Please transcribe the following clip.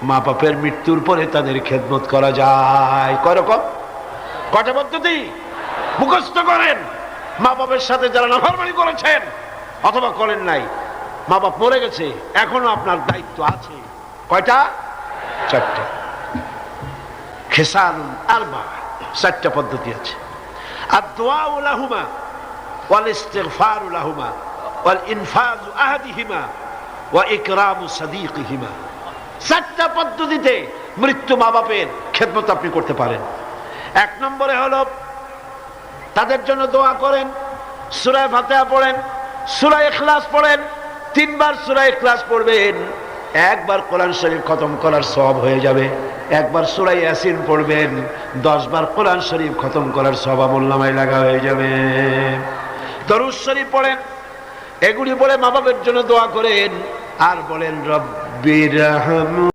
মা বাপের মৃত্যুর পরে তাদের খেদমত করা যায়। কয় রকম? কয়টা পদ্ধতি? মুখস্থ করেন। মা বাপের সাথে যারা নাফরমানি করেছেন অথবা করেন নাই, মা বাপ মরে গেছে, এখনো আপনার দায়িত্ব আছে। কয়টা? চারটা। খিসালুন আরবা, চারটা পদ্ধতি আছে। আদ-দুআউ লাহুমা ওয়াল ইস্তিগফারু লাহুমা ওয়াল ইনফাযু আহাদিহিমা ওয়া ইকরামু সাদীকিহিমা। চারটা পদ্ধতিতে মৃত্যু মা বাপের খেদমত আপনি করতে পারেন। এক নম্বরে হলো তাদের জন্য দোয়া করেন, সূরা ফাতিহা পড়েন, সূরা ইখলাস পড়েন। 3 বার সূরা ইখলাস পড়বেন, একবার কোরআন শরীফ খতম করার সওয়াব হয়ে যাবে। একবার সূরা ইয়াসিন পড়বেন, 10 বার কোরআন শরীফ খতম করার সওয়াব আমলনামায় লাগা হয়ে যাবে। দরুদ শরীফ পড়েন, এগুলি পড়ে মা বাবার জন্য দোয়া করেন, আর বলেন রব্বিরহাম